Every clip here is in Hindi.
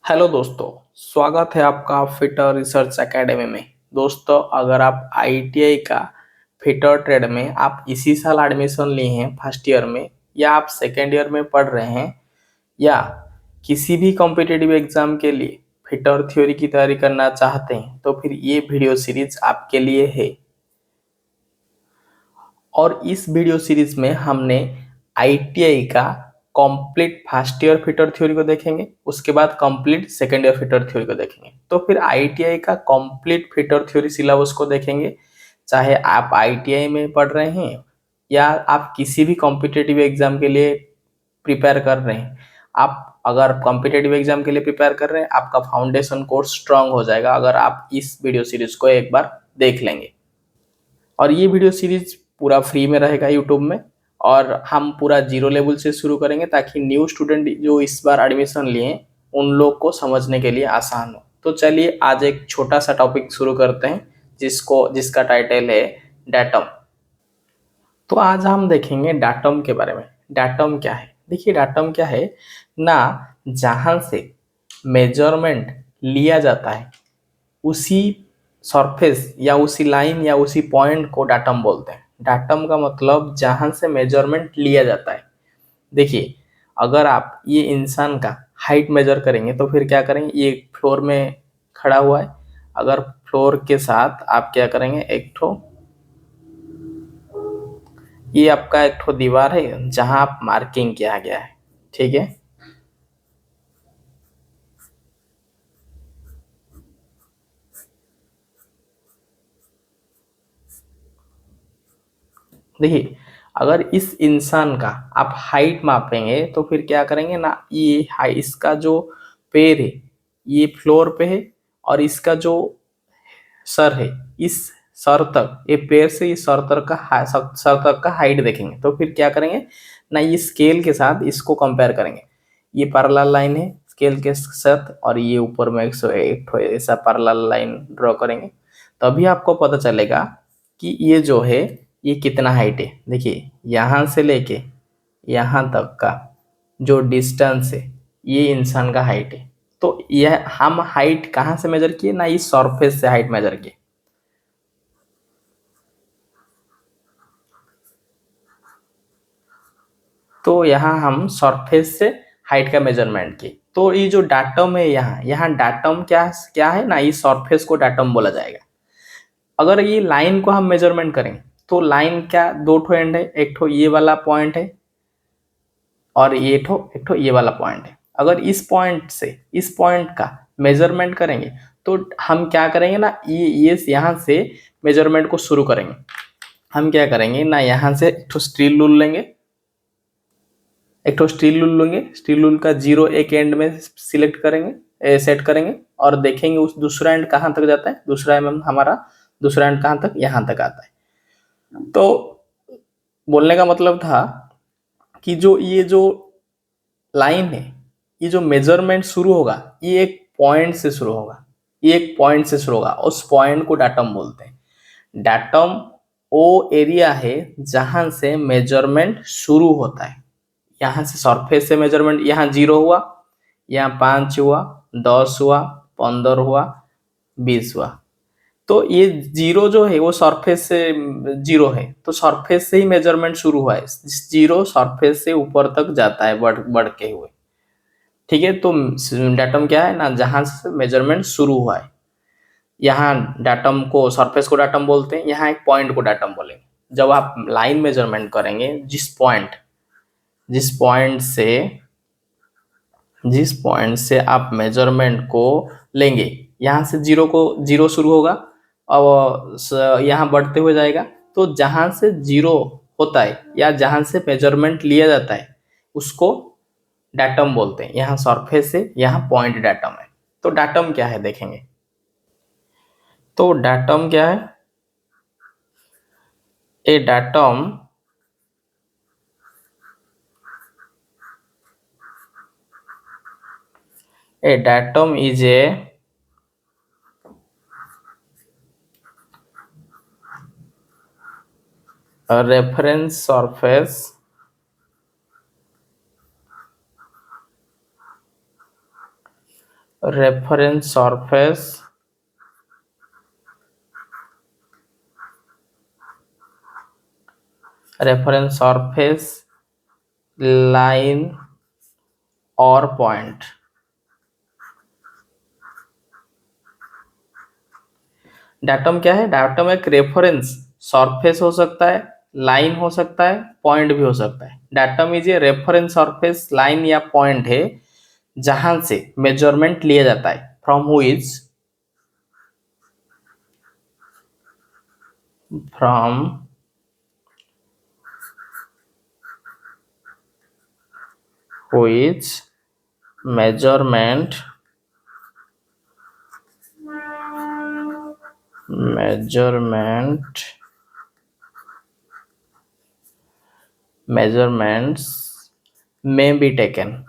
हेलो दोस्तों, स्वागत है आपका फिटर रिसर्च एकेडमी में। दोस्तों, अगर आप आईटीआई का फिटर ट्रेड में आप इसी साल एडमिशन लिए हैं फर्स्ट ईयर में, या आप सेकेंड ईयर में पढ़ रहे हैं, या किसी भी कॉम्पिटिटिव एग्जाम के लिए फिटर थ्योरी की तैयारी करना चाहते हैं, तो फिर ये वीडियो सीरीज आपके लिए है। और इस वीडियो सीरीज में हमने आईटीआई का complete first year fitter theory को देखेंगे, उसके बाद complete second year fitter theory को देखेंगे। तो फिर आईटीआई का कंप्लीट फिटर थ्योरी सिलेबस को देखेंगे, चाहे आप आईटीआई में पढ़ रहे हैं या आप किसी भी कॉम्पिटिटिव एग्जाम के लिए प्रिपेयर कर रहे हैं। आप अगर कॉम्पिटिटिव एग्जाम के लिए प्रिपेयर कर रहे हैं, आपका फाउंडेशन कोर्स स्ट्रांग हो जाएगा अगर आप इस वीडियो सीरीज को एक बार देख लेंगे। और ये वीडियो सीरीज पूरा फ्री में रहेगा यूट्यूब में, और हम पूरा जीरो लेवल से शुरू करेंगे ताकि न्यू स्टूडेंट जो इस बार एडमिशन लिए हैं उन लोग को समझने के लिए आसान हो। तो चलिए आज एक छोटा सा टॉपिक शुरू करते हैं जिसका टाइटल है डाटम। तो आज हम देखेंगे डाटम के बारे में। डाटम क्या है? देखिए, डाटम क्या है ना, जहां से मेजरमेंट लिया जाता है उसी सरफेस या उसी लाइन या उसी पॉइंट को डाटम बोलते हैं। डाटम का मतलब जहां से मेजरमेंट लिया जाता है। देखिए, अगर आप ये इंसान का हाइट मेजर करेंगे तो फिर क्या करेंगे, ये फ्लोर में खड़ा हुआ है, अगर फ्लोर के साथ आप क्या करेंगे, एक ठो ये आपका एक ठो दीवार है जहां आप मार्किंग किया गया है, ठीक है। देखिए, अगर इस इंसान का आप हाइट मापेंगे तो फिर क्या करेंगे ना, ये इसका जो पैर है ये फ्लोर पे है, और इसका जो सर है, इस सर तक, ये पैर से इस सर तक का हाइट देखेंगे तो फिर क्या करेंगे ना, ये स्केल के साथ इसको कंपेयर करेंगे। ये पैरेलल लाइन है स्केल के साथ, और ये ऊपर में एक ठो ऐसा पैरेलल लाइन ड्रॉ करेंगे, तभी आपको पता चलेगा कि ये जो है ये कितना हाइट है। देखिए, यहाँ से लेके यहाँ तक का जो डिस्टेंस है ये इंसान का हाइट है। तो यह हम हाइट कहाँ से मेजर किए ना, इस सरफेस से हाइट मेजर किए। तो यहाँ हम सरफेस से हाइट का मेजरमेंट किए। तो ये जो डाटम है, यहाँ यहाँ डाटम क्या क्या है ना, इस सरफेस को डाटम बोला जाएगा। अगर ये लाइन को हम मेजरमेंट करें तो लाइन क्या, दो ठो एंड है, एक ठो ये वाला पॉइंट है और ये एक ठो ये वाला पॉइंट है। अगर इस पॉइंट से इस पॉइंट का मेजरमेंट करेंगे तो हम क्या करेंगे ना, ये यहाँ से मेजरमेंट को शुरू करेंगे। हम क्या करेंगे ना, यहाँ से एक ठो स्टील रूल लेंगे, एक ठो स्टील रूल लेंगे, स्टील रूल का जीरो एक एंड में सिलेक्ट करेंगे, सेट करेंगे, और देखेंगे उस दूसरा एंड कहाँ तक जाता है। दूसरा एम हमारा दूसरा एंड कहाँ तक, यहाँ तक आता है। तो बोलने का मतलब था कि जो ये जो लाइन है, ये जो मेजरमेंट शुरू होगा ये एक पॉइंट से शुरू होगा, ये एक पॉइंट से शुरू होगा, उस पॉइंट को डाटम बोलते हैं। डाटम वो एरिया है जहां से मेजरमेंट शुरू होता है। यहाँ से सरफेस से मेजरमेंट, यहाँ 0 हुआ, यहाँ 5 हुआ, 10 हुआ, 15 हुआ, 20 हुआ। तो ये 0 जो है वो सरफेस से 0 है, तो सरफेस से ही मेजरमेंट शुरू हुआ है। 0 सरफेस से ऊपर तक जाता है बढ़ बढ़ के हुए, ठीक है। तो डाटम क्या है ना, जहां से मेजरमेंट शुरू हुआ है। यहाँ डाटम को, सरफेस को डाटम बोलते हैं, यहाँ एक पॉइंट को डाटम बोलेंगे। जब आप लाइन मेजरमेंट करेंगे, जिस पॉइंट से आप मेजरमेंट को लेंगे, यहाँ से जीरो शुरू होगा और यहाँ बढ़ते हुए जाएगा। तो जहां से जीरो होता है या जहां से मेजरमेंट लिया जाता है उसको डाटम बोलते हैं। यहाँ सरफेस है, यहाँ पॉइंट डाटम है। तो डाटम क्या है देखेंगे। तो डाटम क्या है, a datum is a reference surface reference surface line और पॉइंट। डाटम क्या है? डाटम एक रेफरेंस सरफेस हो सकता है, लाइन हो सकता है, पॉइंट भी हो सकता है। Datum is a reference surface, line या पॉइंट है जहां से मेजरमेंट लिया जाता है। From which measurement measurements may be taken।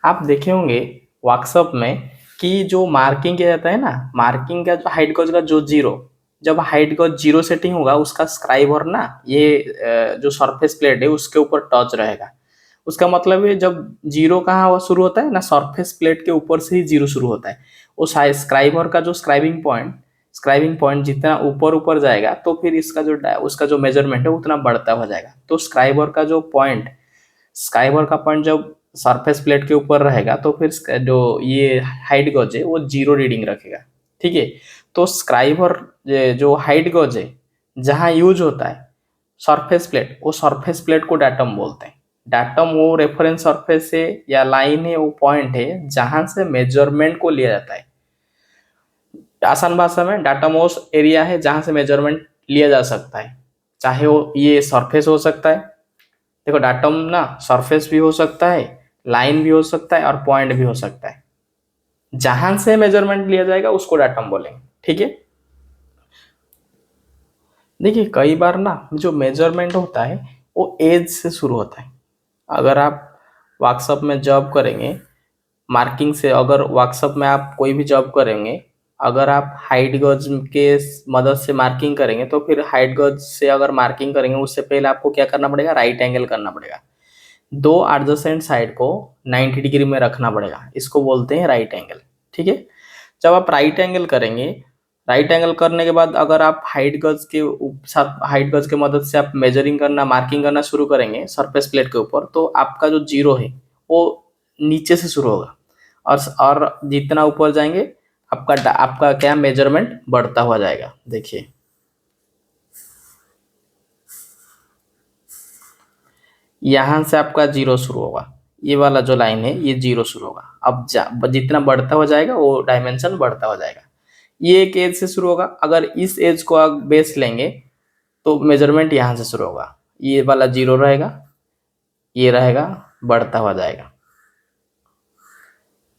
आप देखे होंगे वर्कशॉप में कि जो मार्किंग किया जाता है ना, मार्किंग का जो हाइट गॉज का जो जीरो, जब हाइट गॉज जीरो सेटिंग होगा उसका स्क्राइबर ना ये जो सरफेस प्लेट है उसके ऊपर टच रहेगा। उसका मतलब है जब जीरो कहाँ हुआ शुरू होता है ना, सरफेस प्लेट के ऊपर से ही जीरो शुरू होता है। वो स्क्राइबर का जो स्क्राइबिंग पॉइंट जितना ऊपर ऊपर जाएगा तो फिर इसका जो उसका जो मेजरमेंट है उतना बढ़ता हो जाएगा। तो स्क्राइबर का पॉइंट जब सरफेस प्लेट के ऊपर रहेगा तो फिर जो ये हाइट गॉज है वो जीरो रीडिंग रखेगा। ठीक है। तो स्क्राइबर जो हाइट गॉज है जहाँ यूज होता है सरफेस प्लेट, वो सरफेस प्लेट को डाटम बोलते हैं। डाटम वो रेफरेंस सरफेस है या लाइन है, वो पॉइंट है जहां से मेजरमेंट को लिया जाता है। आसान भाषा में डाटम वो एरिया है जहां से मेजरमेंट लिया जा सकता है, चाहे वो ये सरफेस हो सकता है। देखो डाटम ना सरफेस भी हो सकता है, लाइन भी हो सकता है और पॉइंट भी हो सकता है। जहां से मेजरमेंट लिया जाएगा उसको डाटम बोलेंगे। ठीक है। देखिए कई बार ना जो मेजरमेंट होता है वो एज से शुरू होता है। अगर आप वर्कशॉप में जॉब करेंगे, मार्किंग से, अगर वर्कशॉप में आप कोई भी जॉब करेंगे, अगर आप हाइट गज के मदद से मार्किंग करेंगे तो फिर हाइट गज से अगर मार्किंग करेंगे उससे पहले आपको क्या करना पड़ेगा? राइट एंगल करना पड़ेगा। दो एडजेसेंट साइड को 90 डिग्री में रखना पड़ेगा, इसको बोलते हैं राइट एंगल। ठीक है। जब आप राइट एंगल करेंगे, राइट एंगल करने के बाद अगर आप हाइट गज के मदद से आप मेजरिंग करना, मार्किंग करना शुरू करेंगे सरफेस प्लेट के ऊपर, तो आपका जो जीरो है वो नीचे से शुरू होगा और जितना ऊपर जाएंगे आपका क्या मेजरमेंट बढ़ता हुआ जाएगा। देखिए यहाँ से आपका जीरो शुरू होगा, ये वाला जो लाइन है ये जीरो शुरू होगा। अब जितना बढ़ता हो जाएगा वो डायमेंशन बढ़ता हो जाएगा। ये एक एज से शुरू होगा, अगर इस एज को आप बेस लेंगे तो मेजरमेंट यहाँ से शुरू होगा। ये वाला जीरो रहेगा, ये रहेगा, बढ़ता हुआ जाएगा।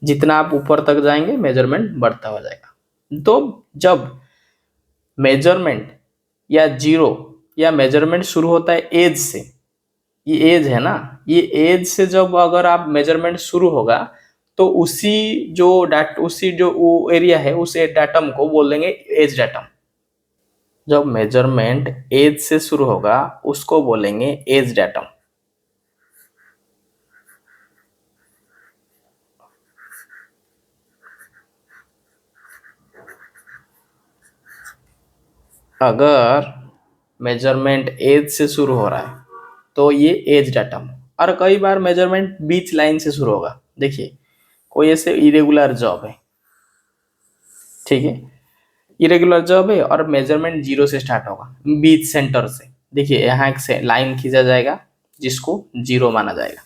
जितना आप ऊपर तक जाएंगे मेजरमेंट बढ़ता हुआ जाएगा। तो जब मेजरमेंट या जीरो या मेजरमेंट शुरू होता है एज से, ये एज है ना, ये एज से जब अगर आप मेजरमेंट शुरू होगा तो उसी जो वो एरिया है उस डाटम को बोल देंगे एज डाटम। जब मेजरमेंट एज से शुरू होगा उसको बोलेंगे एज डाटम। अगर मेजरमेंट एज से शुरू हो रहा है तो ये एज डाटम। और कई बार मेजरमेंट बीच लाइन से शुरू होगा। देखिए कोई ऐसे इरेगुलर जॉब है, ठीक है, इरेगुलर जॉब है और मेजरमेंट जीरो से स्टार्ट होगा बीच सेंटर से। देखिए यहाँ एक से लाइन खींचा जाएगा जिसको जीरो माना जाएगा।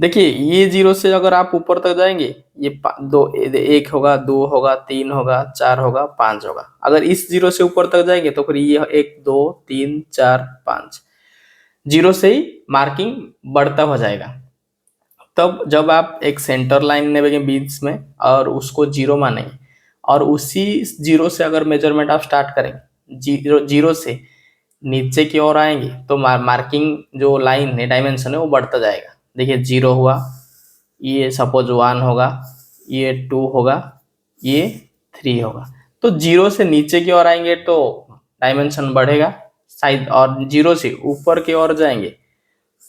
देखिए ये जीरो से अगर आप ऊपर तक जाएंगे ये एक होगा, दो होगा, तीन होगा, चार होगा, पांच होगा। अगर इस जीरो से ऊपर तक जाएंगे तो फिर ये एक, दो, तीन, चार, पांच, जीरो से ही मार्किंग बढ़ता हो जाएगा। तब जब आप एक सेंटर लाइन लेंगे बीच में और उसको जीरो मानेंगे और उसी जीरो से अगर मेजरमेंट आप स्टार्ट करेंगे, जीरो जीरो से नीचे की ओर आएंगे तो मार्किंग जो लाइन है, डायमेंशन है, वो बढ़ता जाएगा। देखिए जीरो हुआ, ये सपोज वन होगा, ये टू होगा, ये थ्री होगा। तो जीरो से नीचे की ओर आएंगे तो डायमेंशन बढ़ेगा साइज, और जीरो से ऊपर की ओर जाएंगे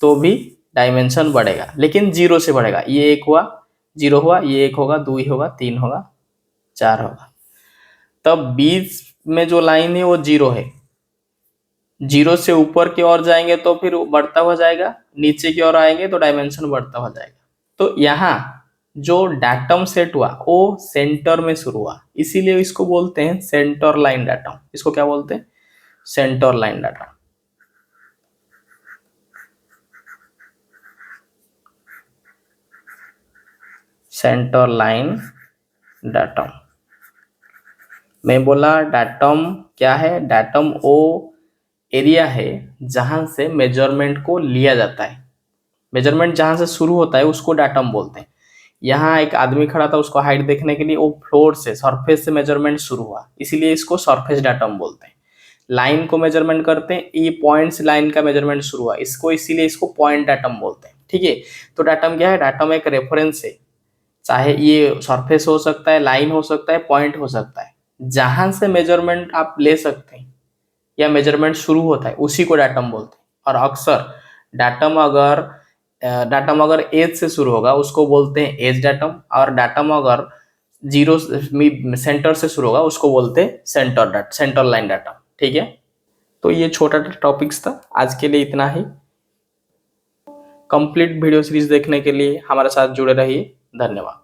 तो भी डायमेंशन बढ़ेगा, लेकिन जीरो से बढ़ेगा। ये एक हुआ, जीरो हुआ, ये एक होगा, दो होगा, तीन होगा, चार होगा। तब बीच में जो लाइन है वो जीरो है, जीरो से ऊपर की ओर जाएंगे तो फिर बढ़ता हुआ जाएगा, नीचे की ओर आएंगे तो डायमेंशन बढ़ता हुआ जाएगा। तो यहाँ जो डाटम सेट हुआ वो सेंटर में शुरू हुआ, इसीलिए इसको बोलते हैं सेंटर लाइन डाटम। इसको क्या बोलते हैं? Centre line datum. Centre line datum. मैं बोला डाटम क्या है? डाटम वो एरिया है जहां से मेजरमेंट को लिया जाता है। मेजरमेंट जहां से शुरू होता है उसको डाटम बोलते हैं। यहाँ एक आदमी खड़ा था, उसको हाइट देखने के लिए वो फ्लोर से, सरफेस से मेजरमेंट शुरू हुआ, इसीलिए इसको सरफेस डाटम बोलते हैं। लाइन को मेजरमेंट करते हैं, ये पॉइंट से लाइन का मेजरमेंट शुरू हुआ, इसको इसीलिए इसको पॉइंट डाटम बोलते हैं। ठीक है, तो डाटम क्या है? डाटम एक रेफरेंस है, चाहे ये सरफेस हो सकता है, लाइन हो सकता है, पॉइंट हो सकता है, जहां से मेजरमेंट आप ले सकते हैं या मेजरमेंट शुरू होता है उसी को डाटम बोलते हैं। और अक्सर डाटम अगर एज से शुरू होगा उसको बोलते हैं एज डाटम, और डाटम अगर जीरो सेंटर से शुरू होगा उसको बोलते हैं सेंटर लाइन डाटम। ठीक है, तो ये छोटा टॉपिक्स था, आज के लिए इतना ही। कंप्लीट वीडियो सीरीज देखने के लिए हमारे साथ जुड़े रहिए। धन्यवाद।